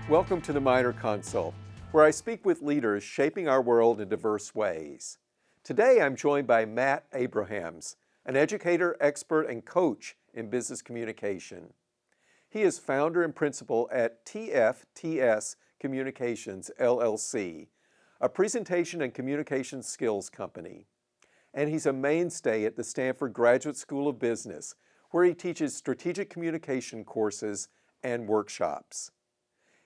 Welcome to the Minor Consult, where I speak with leaders shaping our world in diverse ways. Today I'm joined by Matt Abrahams, an educator, expert, and coach in business communication. He is founder and principal at TFTS Communications, LLC, a presentation and communication skills company. And he's a mainstay at the Stanford Graduate School of Business, where he teaches strategic communication courses and workshops.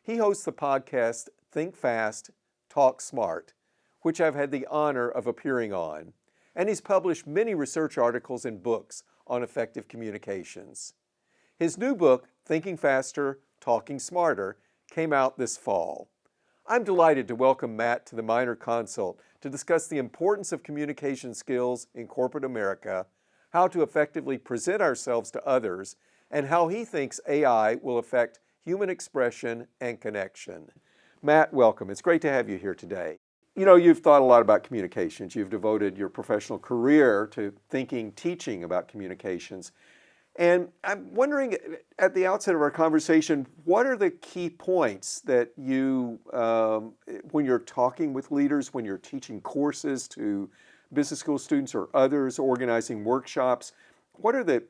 He hosts the podcast Think Fast, Talk Smart, which I've had the honor of appearing on, and he's published many research articles and books on effective communications. His new book, Thinking Faster, Talking Smarter, came out this fall. I'm delighted to welcome Matt to the Minor Consult to discuss the importance of communication skills in corporate America, how to effectively present ourselves to others, and how he thinks AI will affect human expression and connection. Matt, welcome. It's great to have you here today. You know, you've thought a lot about communications. You've devoted your professional career to teaching about communications. And I'm wondering, at the outset of our conversation, what are the key points that you, when you're talking with leaders, when you're teaching courses to business school students or others, organizing workshops, what are the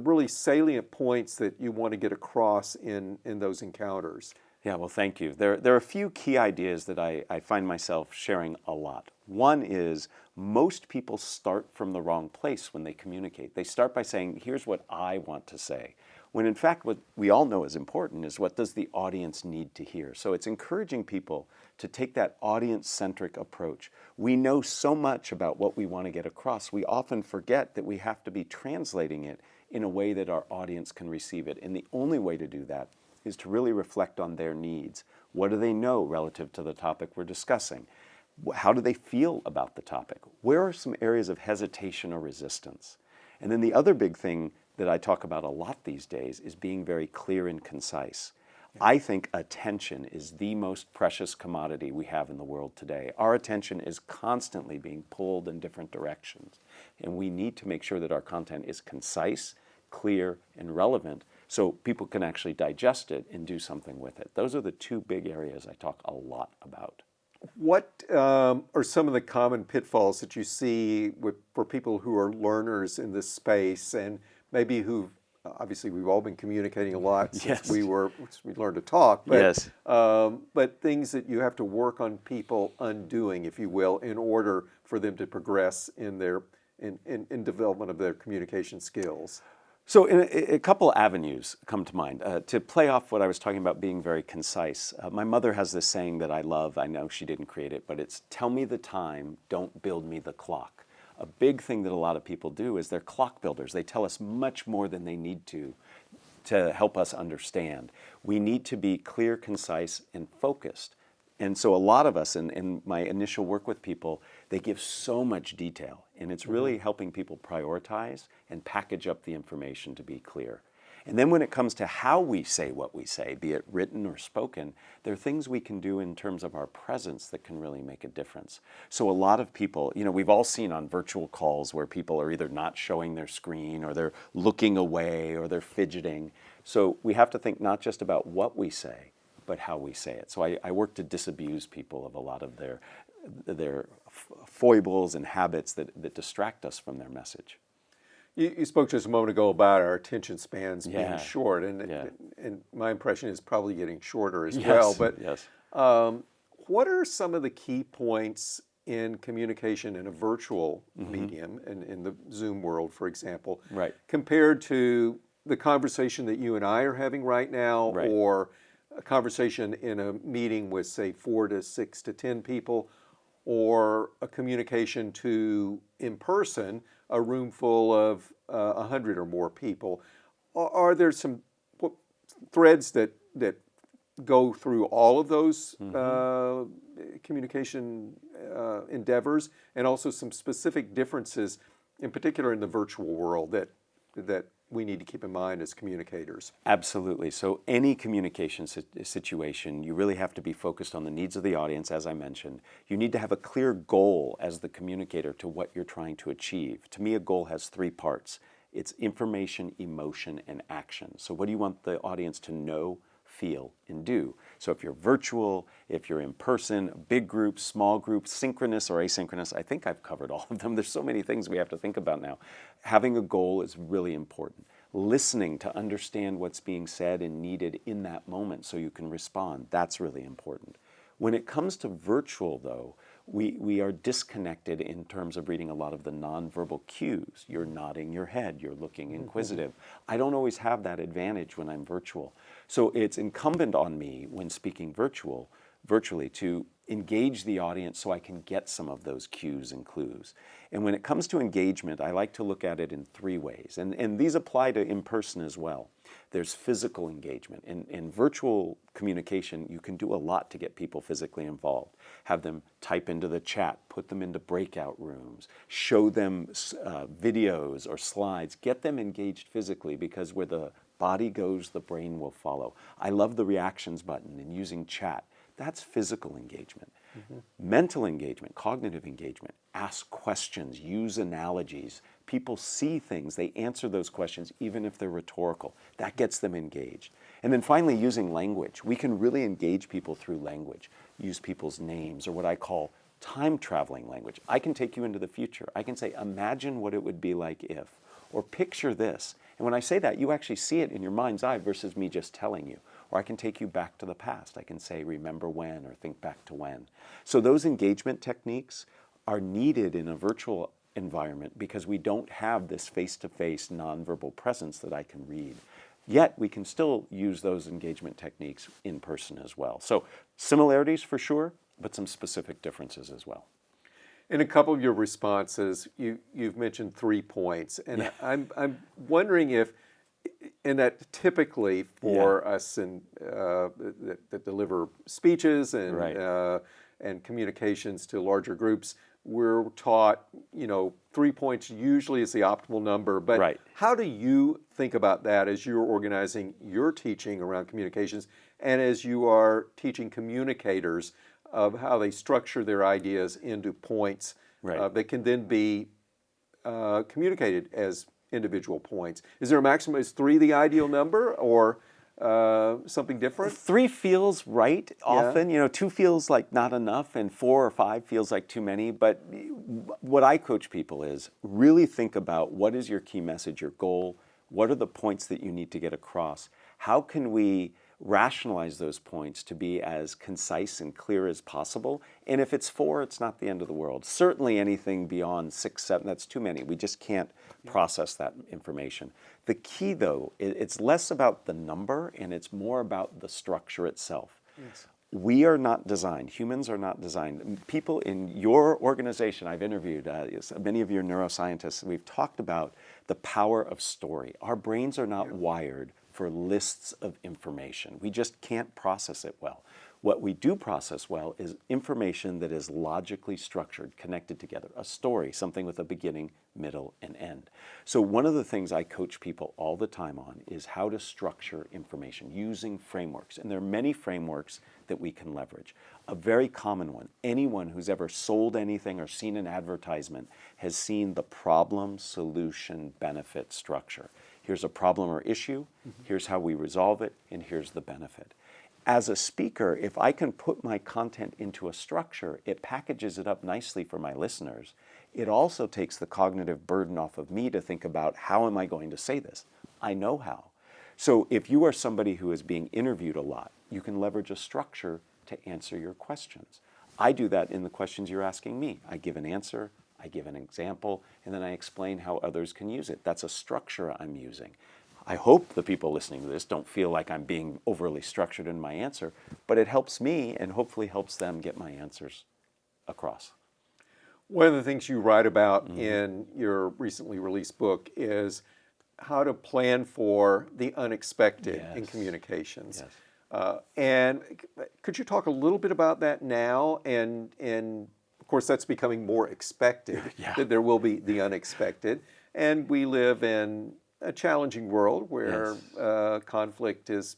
really salient points that you want to get across in those encounters? Yeah, well, thank you. There are a few key ideas that I find myself sharing a lot. One is most people start from the wrong place when they communicate. They start by saying, here's what I want to say, when in fact what we all know is important is what does the audience need to hear. So it's encouraging people to take that audience-centric approach. We know so much about what we want to get across. We often forget that we have to be translating it in a way that our audience can receive it. And the only way to do that is to really reflect on their needs. What do they know relative to the topic we're discussing? How do they feel about the topic? Where are some areas of hesitation or resistance? And then the other big thing that I talk about a lot these days is being very clear and concise. I think attention is the most precious commodity we have in the world today. Our attention is constantly being pulled in different directions, and we need to make sure that our content is concise, clear, and relevant so people can actually digest it and do something with it. Those are the two big areas I talk a lot about. What are some of the common pitfalls that you see for people who are learners in this space and maybe who, obviously we've all been communicating a lot since we learned to talk, but, but things that you have to work on people undoing, if you will, in order for them to progress in development of their communication skills? So a couple avenues come to mind. To play off what I was talking about being very concise, my mother has this saying that I love. I know she didn't create it, but it's tell me the time, don't build me the clock. A big thing that a lot of people do is they're clock builders. They tell us much more than they need to help us understand. We need to be clear, concise, and focused. And so a lot of us, in my initial work with people, they give so much detail, and it's really helping people prioritize and package up the information to be clear. And then when it comes to how we say what we say, be it written or spoken, there are things we can do in terms of our presence that can really make a difference. So a lot of people, you know, we've all seen on virtual calls where people are either not showing their screen or they're looking away or they're fidgeting. So we have to think not just about what we say, but how we say it. So I work to disabuse people of a lot of their foibles and habits that distract us from their message. You spoke just a moment ago about our attention spans being short, and my impression is probably getting shorter as well. But what are some of the key points in communication in a virtual medium, in the Zoom world, for example, compared to the conversation that you and I are having right now, or a conversation in a meeting with, say, 4 to 6 to 10 people, or a communication to, in person, a room full of 100 or more people? Are there some threads that go through all of those communication endeavors, and also some specific differences, in particular in the virtual world, that we need to keep in mind as communicators? Absolutely. So any communication situation, you really have to be focused on the needs of the audience, as I mentioned. You need to have a clear goal as the communicator to what you're trying to achieve. To me, a goal has 3 parts. It's information, emotion, and action. So what do you want the audience to know, feel, and do? So if you're virtual, if you're in person, big groups, small groups, synchronous or asynchronous, I think I've covered all of them. There's so many things we have to think about now. Having a goal is really important. Listening to understand what's being said and needed in that moment so you can respond, that's really important. When it comes to virtual, though, we are disconnected in terms of reading a lot of the nonverbal cues. You're nodding your head, you're looking inquisitive. I don't always have that advantage when I'm virtual. So it's incumbent on me when speaking virtually to engage the audience so I can get some of those cues and clues. And when it comes to engagement, I like to look at it in three ways. And these apply to in-person as well. There's physical engagement. In virtual communication, you can do a lot to get people physically involved. Have them type into the chat, put them into breakout rooms, show them videos or slides, get them engaged physically, because where the body goes, the brain will follow. I love the reactions button and using chat. That's physical engagement. Mental engagement, cognitive engagement, ask questions, use analogies. People see things, they answer those questions even if they're rhetorical. That gets them engaged. And then finally, using language. We can really engage people through language. Use people's names, or what I call time traveling language. I can take you into the future. I can say, imagine what it would be like if, or picture this. And when I say that, you actually see it in your mind's eye versus me just telling you. Or I can take you back to the past. I can say, remember when, or think back to when. So those engagement techniques are needed in a virtual environment because we don't have this face-to-face nonverbal presence that I can read. Yet we can still use those engagement techniques in person as well. So similarities for sure, but some specific differences as well. In a couple of your responses, you've mentioned 3 points, and I'm wondering if, and that typically for us that deliver speeches and communications to larger groups, we're taught 3 points usually is the optimal number. But how do you think about that as you're organizing your teaching around communications, and as you are teaching communicators of how they structure their ideas into points that can then be communicated as individual points? Is there a maximum? Is 3 the ideal number, or something different? 3 feels right often. 2 feels like not enough, and 4 or 5 feels like too many. But what I coach people is really think about what is your key message, your goal, what are the points that you need to get across? How can we rationalize those points to be as concise and clear as possible? And if it's 4, it's not the end of the world. Certainly anything beyond 6, 7, that's too many. We just can't process that information. The key, though, it's less about the number and it's more about the structure itself. Yes. We are not designed, humans are not designed. People in your organization, I've interviewed many of your neuroscientists, we've talked about the power of story. Our brains are not wired for lists of information. We just can't process it well. What we do process well is information that is logically structured, connected together, a story, something with a beginning, middle, and end. So one of the things I coach people all the time on is how to structure information using frameworks. And there are many frameworks that we can leverage. A very common one, anyone who's ever sold anything or seen an advertisement has seen the problem, solution, benefit structure. Here's a problem or issue, here's how we resolve it, and here's the benefit. As a speaker, if I can put my content into a structure, it packages it up nicely for my listeners. It also takes the cognitive burden off of me to think about, how am I going to say this? I know how. So if you are somebody who is being interviewed a lot, you can leverage a structure to answer your questions. I do that in the questions you're asking me. I give an answer, I give an example, and then I explain how others can use it. That's a structure I'm using. I hope the people listening to this don't feel like I'm being overly structured in my answer, but it helps me and hopefully helps them get my answers across. One of the things you write about in your recently released book is how to plan for the unexpected in communications. And could you talk a little bit about that now? And of course, that's becoming more expected, that there will be the unexpected. And we live in a challenging world where conflict is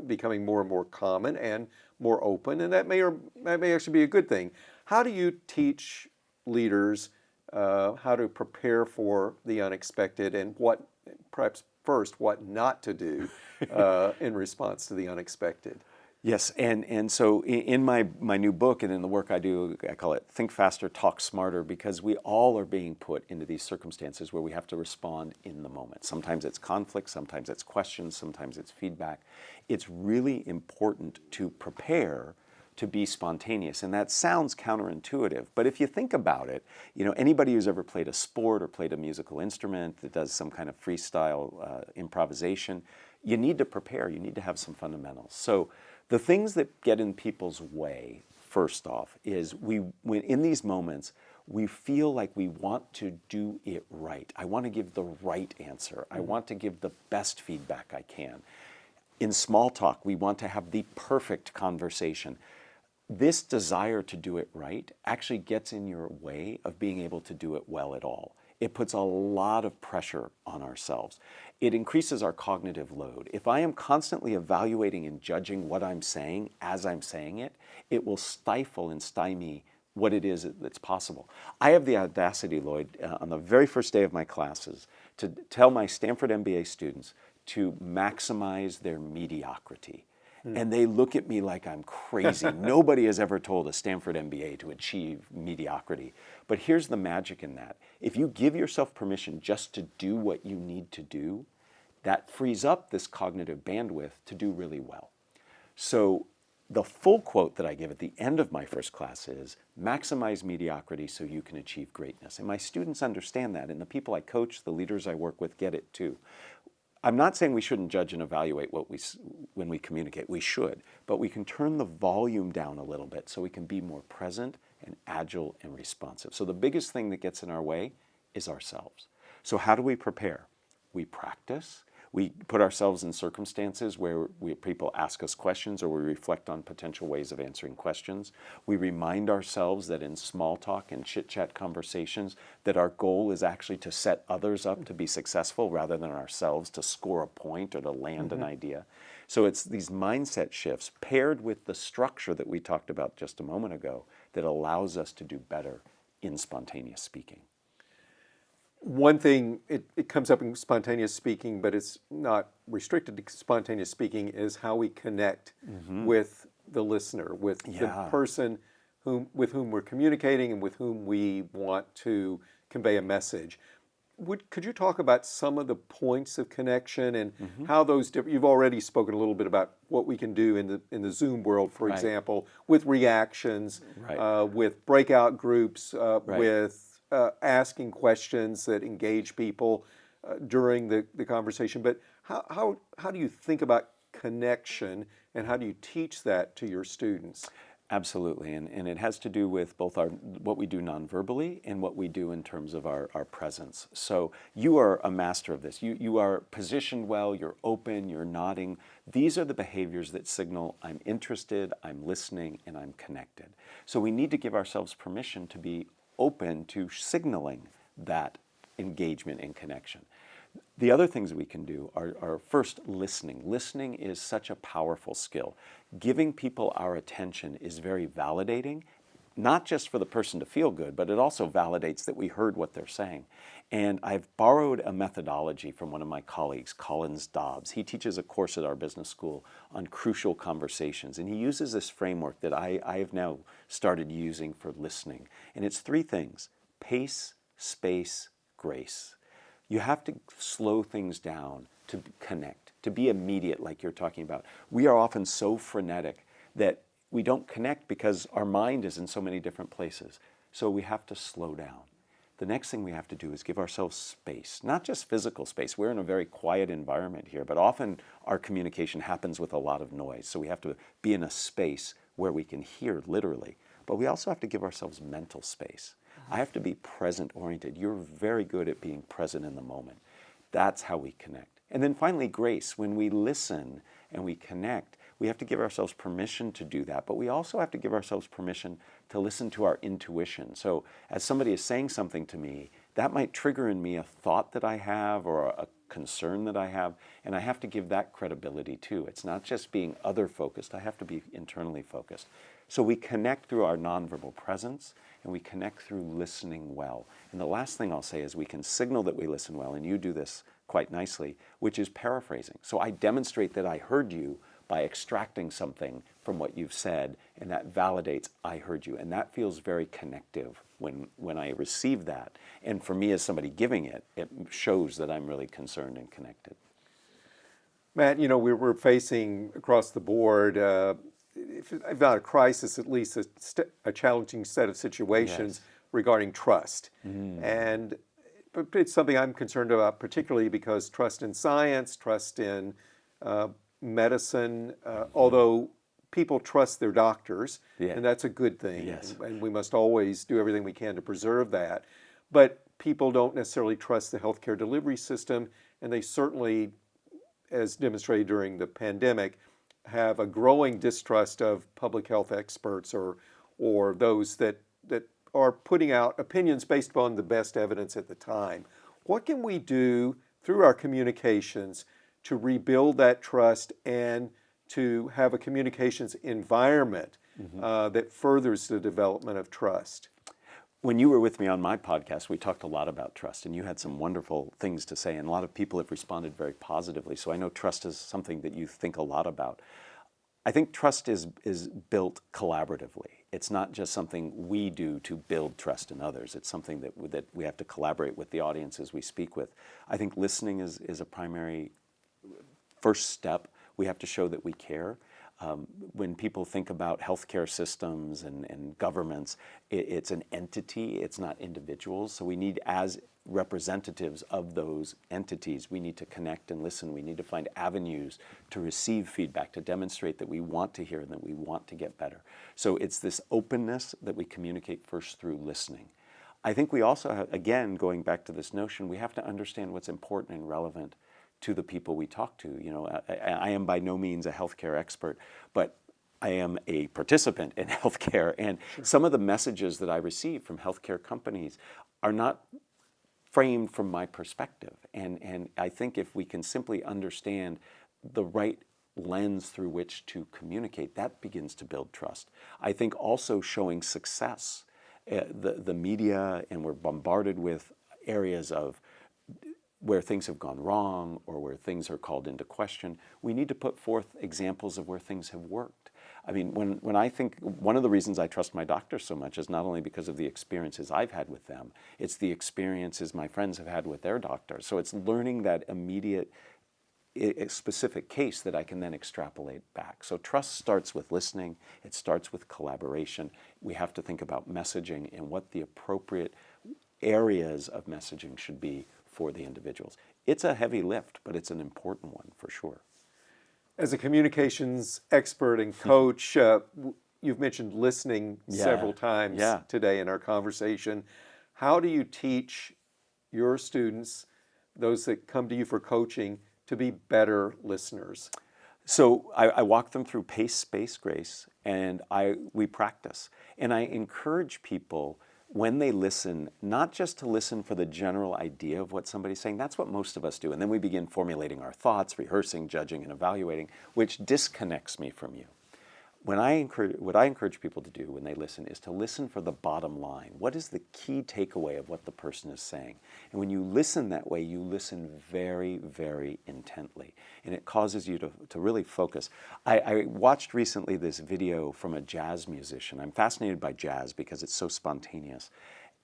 becoming more and more common and more open, and that may actually be a good thing. How do you teach leaders how to prepare for the unexpected, and what, perhaps first, what not to do in response to the unexpected? Yes, and so in my new book and in the work I do, I call it Think Faster, Talk Smarter, because we all are being put into these circumstances where we have to respond in the moment. Sometimes it's conflict, sometimes it's questions, sometimes it's feedback. It's really important to prepare to be spontaneous, and that sounds counterintuitive, but if you think about it, anybody who's ever played a sport or played a musical instrument that does some kind of freestyle improvisation, you need to prepare, you need to have some fundamentals. So the things that get in people's way, first off, is when in these moments, we feel like we want to do it right. I want to give the right answer. I want to give the best feedback I can. In small talk, we want to have the perfect conversation. This desire to do it right actually gets in your way of being able to do it well at all. It puts a lot of pressure on ourselves. It increases our cognitive load. If I am constantly evaluating and judging what I'm saying as I'm saying it, it will stifle and stymie what it is that's possible. I have the audacity, Lloyd, on the very first day of my classes, to tell my Stanford MBA students to maximize their mediocrity. And they look at me like I'm crazy. Nobody has ever told a Stanford MBA to achieve mediocrity. But here's the magic in that. If you give yourself permission just to do what you need to do, that frees up this cognitive bandwidth to do really well. So the full quote that I give at the end of my first class is, maximize mediocrity so you can achieve greatness. And my students understand that, and the people I coach, the leaders I work with, get it too. I'm not saying we shouldn't judge and evaluate when we communicate. We should, but we can turn the volume down a little bit so we can be more present and agile and responsive. So the biggest thing that gets in our way is ourselves. So how do we prepare? We practice. We put ourselves in circumstances where people ask us questions or we reflect on potential ways of answering questions. We remind ourselves that in small talk and chit-chat conversations that our goal is actually to set others up to be successful rather than ourselves to score a point or to land an idea. So it's these mindset shifts paired with the structure that we talked about just a moment ago that allows us to do better in spontaneous speaking. One thing, it comes up in spontaneous speaking, but it's not restricted to spontaneous speaking, is how we connect with the listener, with the person with whom we're communicating and with whom we want to convey a message. Could you talk about some of the points of connection and how those differ? You've already spoken a little bit about what we can do in the Zoom world, for example, with reactions, with breakout groups, with asking questions that engage people during the conversation. But how do you think about connection and how do you teach that to your students? Absolutely, and it has to do with both what we do non-verbally and what we do in terms of our presence. So you are a master of this. You are positioned well, you're open, you're nodding. These are the behaviors that signal I'm interested, I'm listening, and I'm connected. So we need to give ourselves permission to be open to signaling that engagement and connection. The other things we can do are first listening. Listening is such a powerful skill. Giving people our attention is very validating, not just for the person to feel good, but it also validates that we heard what they're saying. And I've borrowed a methodology from one of my colleagues, Collins Dobbs. He teaches a course at our business school on crucial conversations, and he uses this framework that I have now started using for listening. And it's three things: pace, space, grace. You have to slow things down to connect, to be immediate like you're talking about. We are often so frenetic that we don't connect because our mind is in so many different places. So we have to slow down. The next thing we have to do is give ourselves space, not just physical space. We're in a very quiet environment here, but often our communication happens with a lot of noise. So we have to be in a space where we can hear literally, but we also have to give ourselves mental space. I have to be present-oriented. You're very good at being present in the moment. That's how we connect. And then finally, grace. When we listen and we connect, we have to give ourselves permission to do that, but we also have to give ourselves permission to listen to our intuition. So as somebody is saying something to me, that might trigger in me a thought that I have or a concern that I have, and I have to give that credibility too. It's not just being other-focused. I have to be internally focused. So we connect through our nonverbal presence, and we connect through listening well. And the last thing I'll say is we can signal that we listen well, and you do this quite nicely, which is paraphrasing. So I demonstrate that I heard you by extracting something from what you've said, and that validates, I heard you. And that feels very connective when I receive that. And for me as somebody giving it, it shows that I'm really concerned and connected. Matt, we're facing across the board, if not a crisis, at least a challenging set of situations regarding trust. But it's something I'm concerned about, particularly because trust in science, trust in medicine, although people trust their doctors, and that's a good thing, and we must always do everything we can to preserve that. But people don't necessarily trust the healthcare delivery system, and they certainly, as demonstrated during the pandemic, have a growing distrust of public health experts or those that are putting out opinions based upon the best evidence at the time. What can we do through our communications to rebuild that trust and to have a communications environment that furthers the development of trust? When you were with me on my podcast, we talked a lot about trust, and you had some wonderful things to say, and a lot of people have responded very positively. So I know trust is something that you think a lot about. I think trust is built collaboratively. It's not just something we do to build trust in others. It's something that we have to collaborate with the audiences we speak with. I think listening is a primary first step. We have to show that we care. When people think about healthcare systems and governments, it's an entity, it's not individuals. So we need, as representatives of those entities, we need to connect and listen. We need to find avenues to receive feedback, to demonstrate that we want to hear and that we want to get better. So it's this openness that we communicate first through listening. I think we also have, again, going back to this notion, we have to understand what's important and relevant to the people we talk to. I am by no means a healthcare expert, but I am a participant in healthcare, and some of the messages that I receive from healthcare companies are not framed from my perspective. And I think if we can simply understand the right lens through which to communicate, that begins to build trust. I think also showing success. The media, and we're bombarded with areas of where things have gone wrong or where things are called into question. We need to put forth examples of where things have worked. I mean, when I think, one of the reasons I trust my doctors so much is not only because of the experiences I've had with them, it's the experiences my friends have had with their doctors. So it's learning that immediate, specific case that I can then extrapolate back. So trust starts with listening. It starts with collaboration. We have to think about messaging and what the appropriate areas of messaging should be for the individuals. It's a heavy lift, but it's an important one for sure. As a communications expert and coach, you've mentioned listening several times today in our conversation. How do you teach your students, those that come to you for coaching, to be better listeners? So I walk them through pace, space, grace, and we practice. And I encourage people, when they listen, not just to listen for the general idea of what somebody's saying. That's what most of us do. And then we begin formulating our thoughts, rehearsing, judging, and evaluating, which disconnects me from you. What I encourage people to do when they listen is to listen for the bottom line. What is the key takeaway of what the person is saying? And when you listen that way, you listen very, very intently. And it causes you to really focus. I watched recently this video from a jazz musician. I'm fascinated by jazz because it's so spontaneous.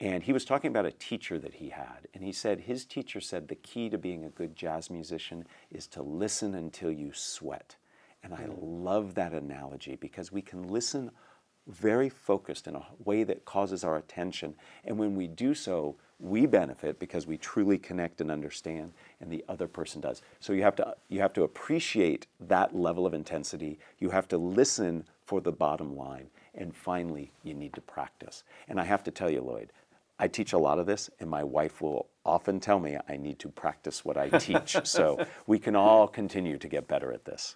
And he was talking about a teacher that he had. And he said his teacher said the key to being a good jazz musician is to listen until you sweat. And I love that analogy because we can listen very focused in a way that causes our attention. And when we do so, we benefit because we truly connect and understand, and the other person does. So you have to appreciate that level of intensity. You have to listen for the bottom line. And finally, you need to practice. And I have to tell you, Lloyd, I teach a lot of this, and my wife will often tell me I need to practice what I teach. So we can all continue to get better at this.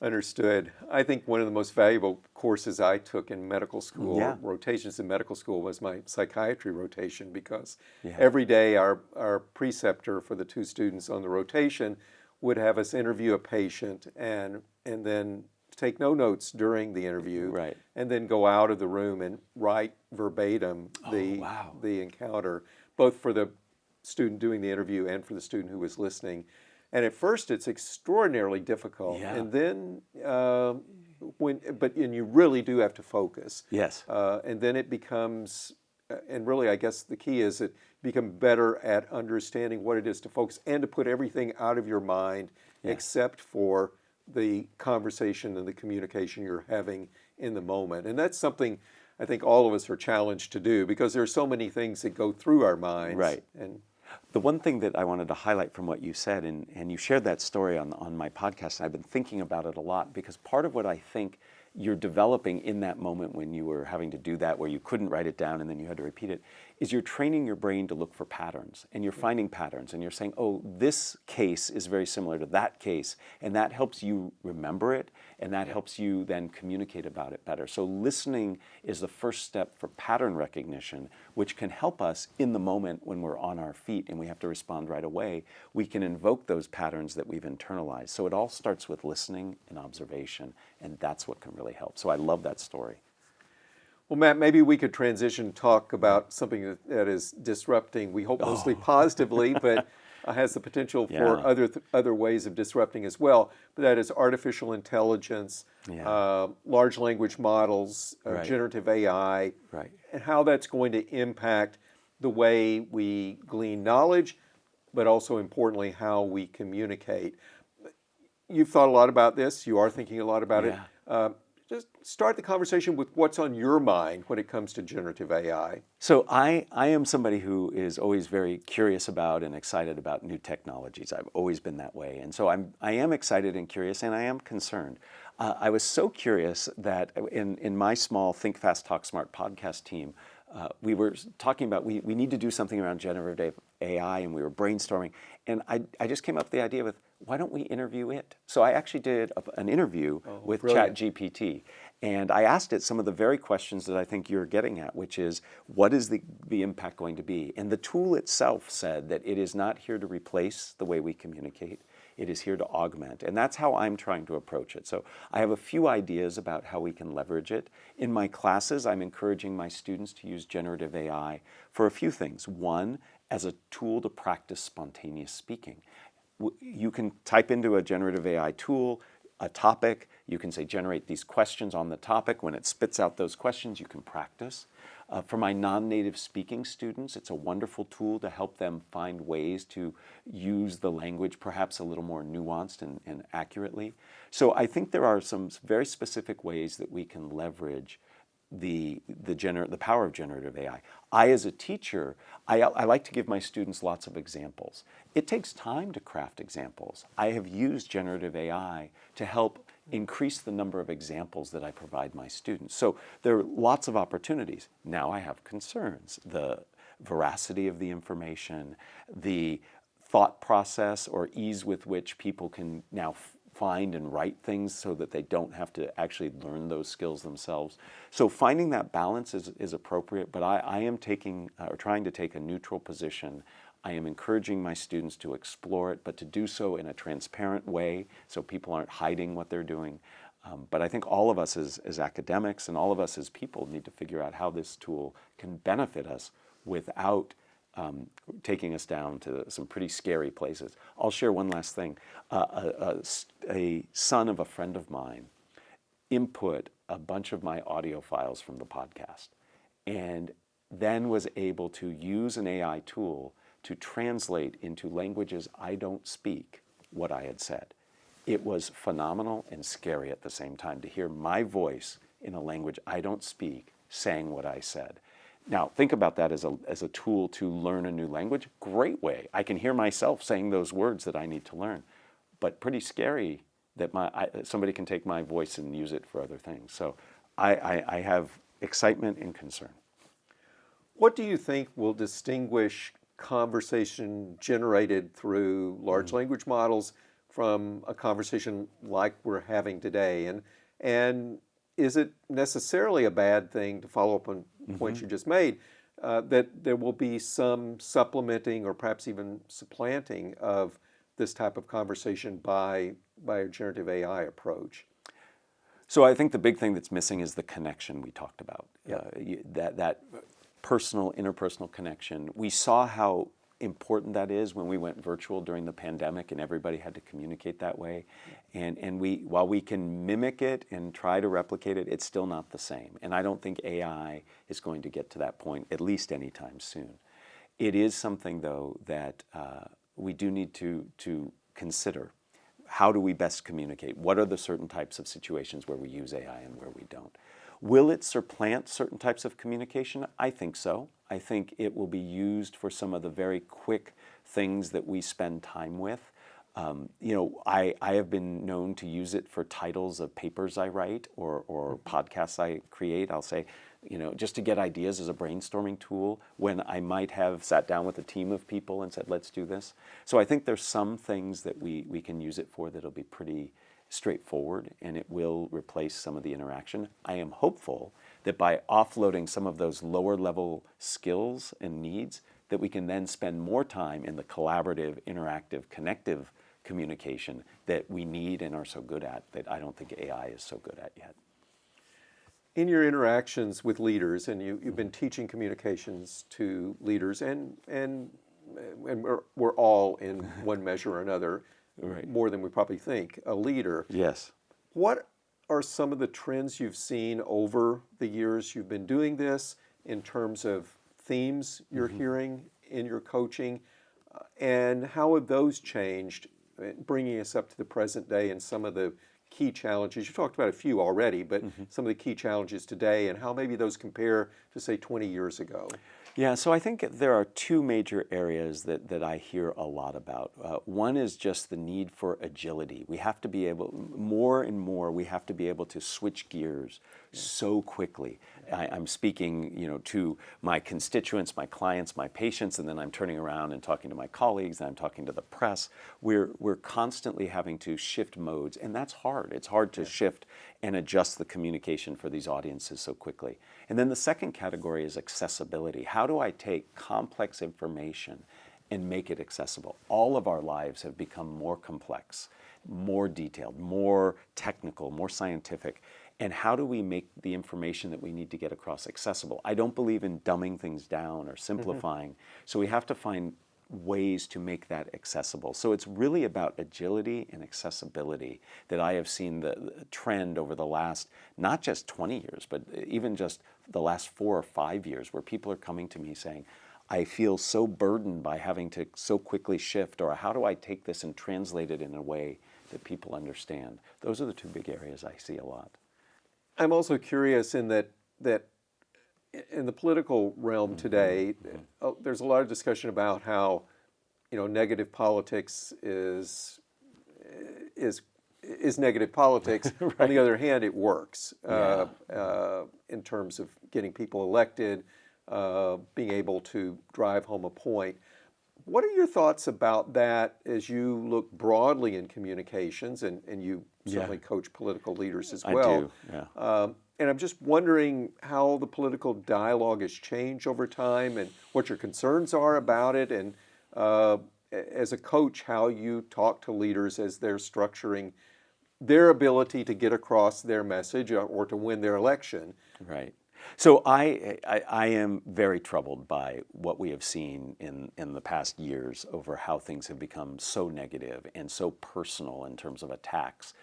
Understood. I think one of the most valuable courses I took in medical school, rotations in medical school, was my psychiatry rotation because every day our preceptor for the two students on the rotation would have us interview a patient and then take no notes during the interview and then go out of the room and write verbatim the encounter, both for the student doing the interview and for the student who was listening. And at first, it's extraordinarily difficult. Yeah. And then, and you really do have to focus. Yes. And then it becomes, and really, I guess the key is that you become better at understanding what it is to focus and to put everything out of your mind except for the conversation and the communication you're having in the moment. And that's something I think all of us are challenged to do because there are so many things that go through our minds. Right. And the one thing that I wanted to highlight from what you said, and you shared that story on my podcast, and I've been thinking about it a lot because part of what I think you're developing in that moment when you were having to do that, where you couldn't write it down and then you had to repeat it, is you're training your brain to look for patterns, and you're finding patterns, and you're saying, oh, this case is very similar to that case, and that helps you remember it, and that helps you then communicate about it better. So listening is the first step for pattern recognition, which can help us in the moment when we're on our feet and we have to respond right away. We can invoke those patterns that we've internalized. So it all starts with listening and observation, and that's what can really help. So I love that story. well, Matt, maybe we could transition and talk about something that is disrupting, we hope mostly positively, but has the potential for other ways of disrupting as well. But that is artificial intelligence, large language models, generative AI, and how that's going to impact the way we glean knowledge, but also importantly, how we communicate. You've thought a lot about this. You are thinking a lot about it. Just start the conversation with what's on your mind when it comes to generative AI. So I am somebody who is always very curious about and excited about new technologies. I've always been that way. And so I am excited and curious, and I am concerned. I was so curious that in my small Think Fast, Talk Smart podcast team, we were talking about we need to do something around generative AI, and we were brainstorming. And I just came up with the idea with, why don't we interview it? So I actually did an interview with ChatGPT. And I asked it some of the very questions that I think you're getting at, which is, what is the impact going to be? And the tool itself said that it is not here to replace the way we communicate. It is here to augment. And that's how I'm trying to approach it. So I have a few ideas about how we can leverage it. In my classes, I'm encouraging my students to use generative AI for a few things. One, as a tool to practice spontaneous speaking. You can type into a generative AI tool a topic. You can say, generate these questions on the topic. When it spits out those questions, you can practice. For my non-native speaking students, it's a wonderful tool to help them find ways to use the language perhaps a little more nuanced and accurately. So I think there are some very specific ways that we can leverage the power of generative AI. As a teacher, I like to give my students lots of examples. It takes time to craft examples. I have used generative AI to help increase the number of examples that I provide my students. So there are lots of opportunities. Now I have concerns. The veracity of the information, the thought process or ease with which people can now find and write things so that they don't have to actually learn those skills themselves. So finding that balance is appropriate, but I am trying to take a neutral position. I am encouraging my students to explore it, but to do so in a transparent way so people aren't hiding what they're doing. But I think all of us as academics and all of us as people need to figure out how this tool can benefit us without taking us down to some pretty scary places. I'll share one last thing. A son of a friend of mine input a bunch of my audio files from the podcast and then was able to use an AI tool to translate into languages I don't speak what I had said. It was phenomenal and scary at the same time to hear my voice in a language I don't speak saying what I said. Now, think about that as a tool to learn a new language. Great way. I can hear myself saying those words that I need to learn, but pretty scary that somebody can take my voice and use it for other things. So I have excitement and concern. What do you think will distinguish conversation generated through large language models from a conversation like we're having today? And is it necessarily a bad thing, to follow up on points you just made, that there will be some supplementing or perhaps even supplanting of this type of conversation by a generative AI approach? So I think the big thing that's missing is the connection we talked about. That personal, interpersonal connection. We saw how important that is when we went virtual during the pandemic and everybody had to communicate that way. And while we can mimic it and try to replicate it, it's still not the same. And I don't think AI is going to get to that point, at least anytime soon. It is something, though, that we do need to consider. How do we best communicate? What are the certain types of situations where we use AI and where we don't? Will it supplant certain types of communication? I think so. I think it will be used for some of the very quick things that we spend time with. I have been known to use it for titles of papers I write or podcasts I create. I'll say, just to get ideas as a brainstorming tool when I might have sat down with a team of people and said, let's do this. So I think there's some things that we can use it for that'll be pretty straightforward, and it will replace some of the interaction. I am hopeful that by offloading some of those lower level skills and needs, that we can then spend more time in the collaborative, interactive, connective communication that we need and are so good at that I don't think AI is so good at yet. In your interactions with leaders, and you've been teaching communications to leaders, and we're all in one measure or another, right, more than we probably think, a leader. Yes. What are some of the trends you've seen over the years you've been doing this in terms of themes you're hearing in your coaching, and how have those changed, bringing us up to the present day and some of the key challenges? You talked about a few already, but some of the key challenges today and how maybe those compare to, say, 20 years ago. Yeah, so I think there are two major areas that I hear a lot about. One is just the need for agility. We have to be able, more and more, we have to be able to switch gears so quickly. I'm speaking, to my constituents, my clients, my patients, and then I'm turning around and talking to my colleagues, and I'm talking to the press. We're constantly having to shift modes, and that's hard. It's hard to shift and adjust the communication for these audiences so quickly. And then the second category is accessibility. How do I take complex information and make it accessible? All of our lives have become more complex, more detailed, more technical, more scientific. And how do we make the information that we need to get across accessible? I don't believe in dumbing things down or simplifying. So we have to find ways to make that accessible. So it's really about agility and accessibility that I have seen the trend over the last, not just 20 years, but even just the last 4 or 5 years, where people are coming to me saying, I feel so burdened by having to so quickly shift, or how do I take this and translate it in a way that people understand? Those are the two big areas I see a lot. I'm also curious in that in the political realm today, there's a lot of discussion about how, negative politics is negative politics. Right. On the other hand, it works in terms of getting people elected, being able to drive home a point. What are your thoughts about that as you look broadly in communications, and you certainly coach political leaders as well? I do, yeah. And I'm just wondering how the political dialogue has changed over time and what your concerns are about it, and as a coach, how you talk to leaders as they're structuring their ability to get across their message or to win their election. Right. So I am very troubled by what we have seen in the past years over how things have become so negative and so personal in terms of attacks.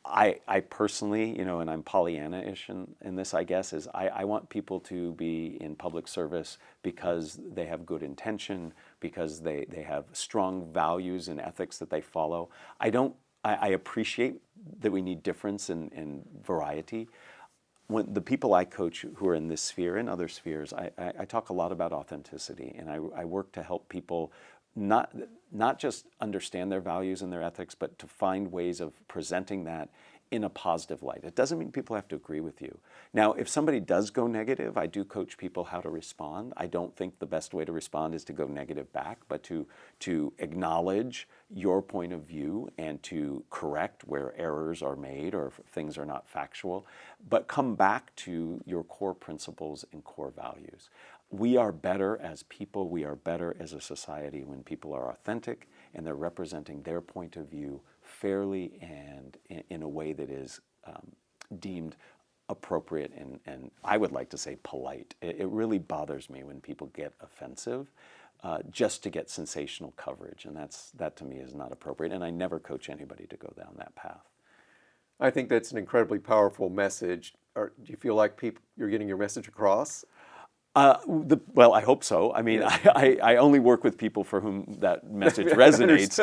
I personally, and I'm Pollyanna-ish in this, I guess, is I want people to be in public service because they have good intention, because they have strong values and ethics that they follow. I appreciate that we need difference and variety. When the people I coach who are in this sphere and other spheres, I talk a lot about authenticity, and I work to help people not just understand their values and their ethics, but to find ways of presenting that in a positive light. It doesn't mean people have to agree with you. Now, if somebody does go negative, I do coach people how to respond. I don't think the best way to respond is to go negative back, but to acknowledge your point of view and to correct where errors are made or things are not factual, but come back to your core principles and core values. We are better as people, we are better as a society when people are authentic and they're representing their point of view fairly and in a way that is deemed appropriate and I would like to say polite. It really bothers me when people get offensive just to get sensational coverage, and that to me is not appropriate, and I never coach anybody to go down that path. I think that's an incredibly powerful message. Do you feel like you're getting your message across? Well, I hope so. I mean, Yes. I only work with people for whom that message resonates,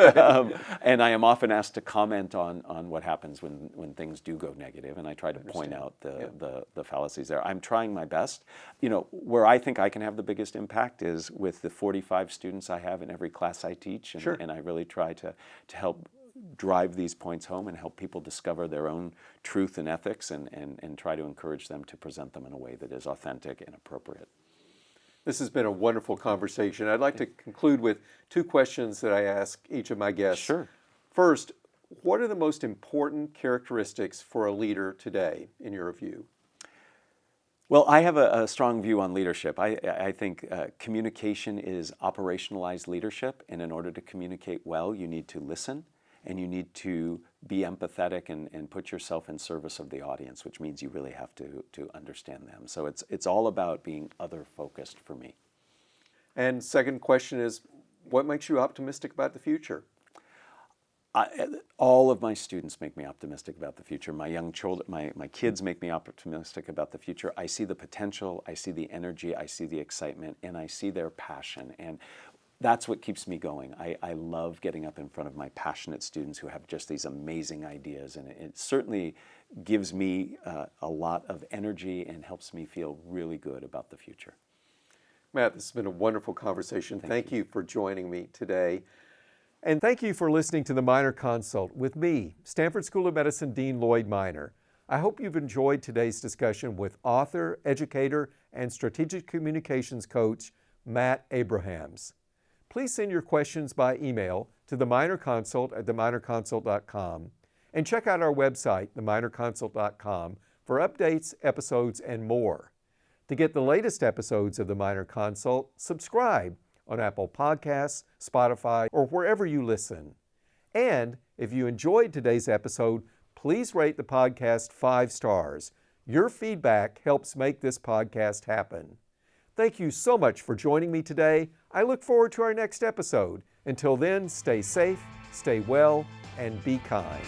and I am often asked to comment on what happens when things do go negative, and I try to point out the fallacies there. I'm trying my best. You know, where I think I can have the biggest impact is with the 45 students I have in every class I teach, and, Sure. and I really try to help drive these points home and help people discover their own truth and ethics and try to encourage them to present them in a way that is authentic and appropriate. This has been a wonderful conversation. I'd like to conclude with two questions that I ask each of my guests. Sure. First, what are the most important characteristics for a leader today, in your view? Well, I have a strong view on leadership. I think communication is operationalized leadership, and in order to communicate well, you need to listen, and you need to be empathetic and put yourself in service of the audience, which means you really have to understand them. So it's all about being other-focused for me. And second question is, what makes you optimistic about the future? All of my students make me optimistic about the future. My young children, my kids make me optimistic about the future. I see the potential, I see the energy, I see the excitement, and I see their passion. And that's what keeps me going. I love getting up in front of my passionate students who have just these amazing ideas, and it certainly gives me a lot of energy and helps me feel really good about the future. Matt, this has been a wonderful conversation. Thank you. you for joining me today. And thank you for listening to the Minor Consult with me, Stanford School of Medicine Dean Lloyd Minor. I hope you've enjoyed today's discussion with author, educator, and strategic communications coach, Matt Abrahams. Please send your questions by email to theminorconsult@theminorconsult.com and check out our website, theminorconsult.com, for updates, episodes, and more. To get the latest episodes of The Minor Consult, subscribe on Apple Podcasts, Spotify, or wherever you listen. And if you enjoyed today's episode, please rate the podcast 5 stars. Your feedback helps make this podcast happen. Thank you so much for joining me today. I look forward to our next episode. Until then, stay safe, stay well, and be kind.